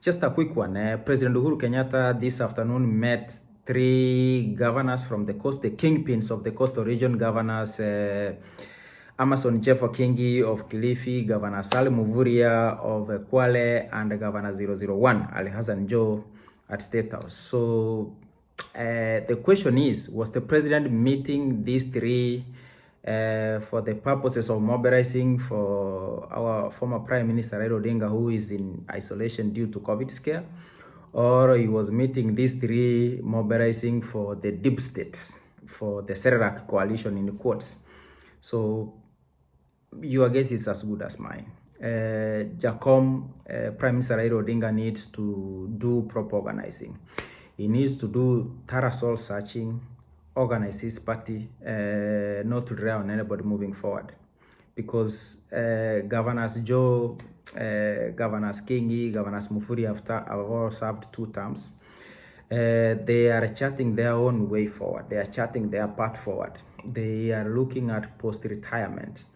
Just a quick one. President Uhuru Kenyatta this afternoon met 3 governors from the coast, the kingpins of the coastal region governors, Amason Jeffo Kingi of Kilifi, Governor Salim Mvurya of Kwale, and Governor 001, Ali Hassan Joho at State House. So the question is, was the president meeting these three for the purposes of mobilizing for our former Prime Minister Raila Odinga, who is in isolation due to COVID scare, or he was meeting these three mobilizing for the deep state, for the Serrak coalition in quotes? So your guess is as good as mine. Prime Minister Raila Odinga needs to do proper organizing. He needs to do thorough soul searching, organize his party, not to rely on anybody moving forward. Because Governors Joe, Governors Kingi, Governors Mvurya have all served 2 terms. They are charting their own way forward. They are charting their path forward. They are looking at post-retirement.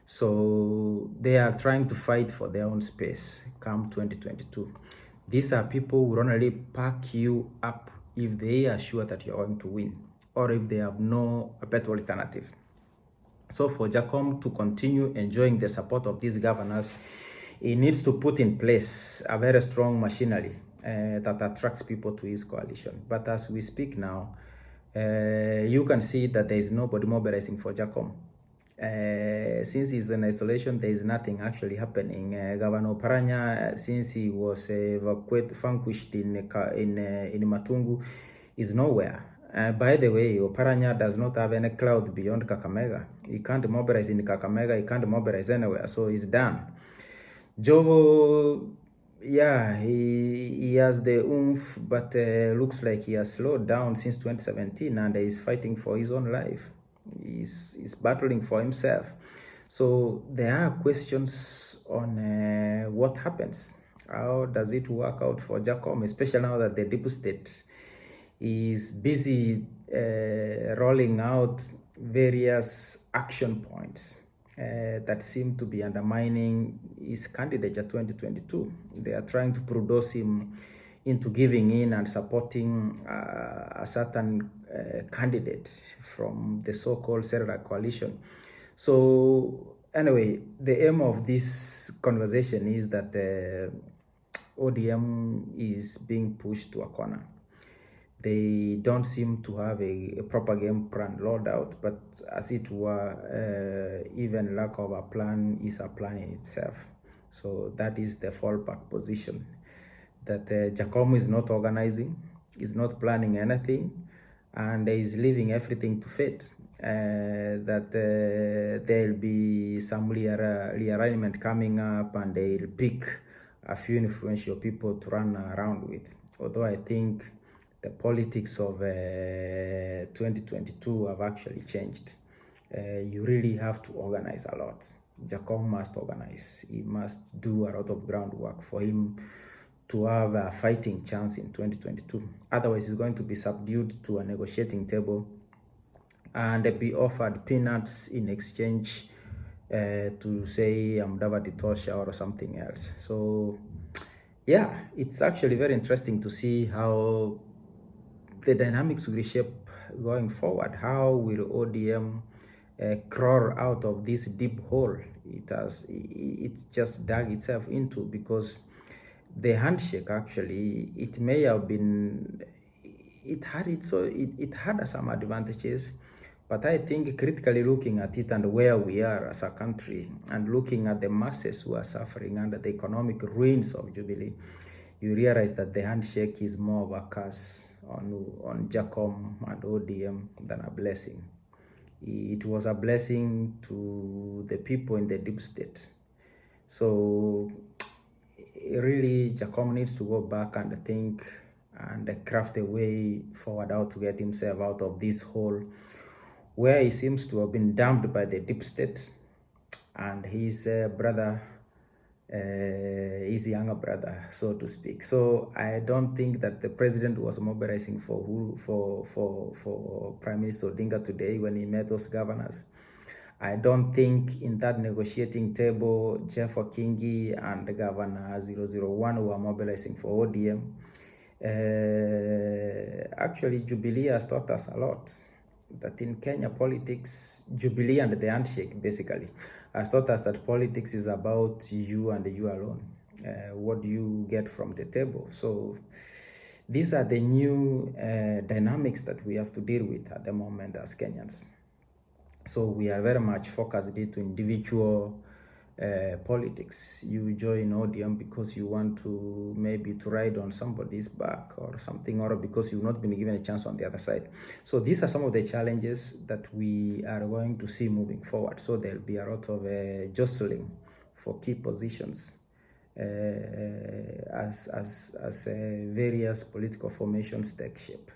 So they are trying to fight for their own space come 2022. These are people who will only pack you up if they are sure that you're going to win, or if they have no better alternative. So for Jacom to continue enjoying the support of these governors, he needs to put in place a very strong machinery that attracts people to his coalition. But as we speak now, you can see that there is nobody mobilizing for Jacom. Since he's in isolation, there is nothing actually happening. Governor Paranya, since he was vanquished in Matungu, is nowhere. By the way, Oparanya does not have any cloud beyond Kakamega. He can't mobilize in Kakamega, he can't mobilize anywhere, so he's done. Joho, yeah, he has the oomph, but looks like he has slowed down since 2017, and he's fighting for his own life. He's battling for himself. So there are questions on what happens. How does it work out for Jacom, especially now that the deep state is busy rolling out various action points that seem to be undermining his candidature 2022. They are trying to produce him into giving in and supporting a certain candidate from the so-called Serra coalition. So anyway, the aim of this conversation is that ODM is being pushed to a corner. They don't seem to have a proper game plan rolled out, but as it were, even lack of a plan is a plan in itself. So that is the fallback position, that Jacom is not organizing, is not planning anything, and is leaving everything to fate. That there'll be some realignment coming up, and they'll pick a few influential people to run around with. Although I think the politics of 2022 have actually changed. You really have to organize a lot. Jacom must organize. He must do a lot of groundwork for him to have a fighting chance in 2022. Otherwise, he's going to be subdued to a negotiating table and be offered peanuts in exchange to say Mudavadi Tosha or something else. So yeah, it's actually very interesting to see how the dynamics will reshape going forward. How will ODM crawl out of this deep hole it's just dug itself into? Because the handshake, actually, it may have been, it had some advantages, but I think critically looking at it and where we are as a country, and looking at the masses who are suffering under the economic ruins of Jubilee, you realize that the handshake is more of a curse on Jacom and ODM than a blessing. It was a blessing to the people in the deep state. So really, Jacom needs to go back and think and craft a way forward how to get himself out of this hole where he seems to have been dumped by the deep state and his brother, his younger brother, so to speak. So I don't think that the president was mobilizing for Prime Minister Odinga today when he met those governors. I don't think in that negotiating table, Joho, Kingi and Governor 001 who are mobilizing for ODM. Actually, Jubilee has taught us a lot. That in Kenya politics, Jubilee and the handshake basically has taught us that politics is about you and you alone. What do you get from the table? So these are the new dynamics that we have to deal with at the moment as Kenyans. So we are very much focused into individual politics. You join ODM because you want to maybe to ride on somebody's back or something, or because you've not been given a chance on the other side. So these are some of the challenges that we are going to see moving forward. So there'll be a lot of jostling for key positions as various political formations take shape.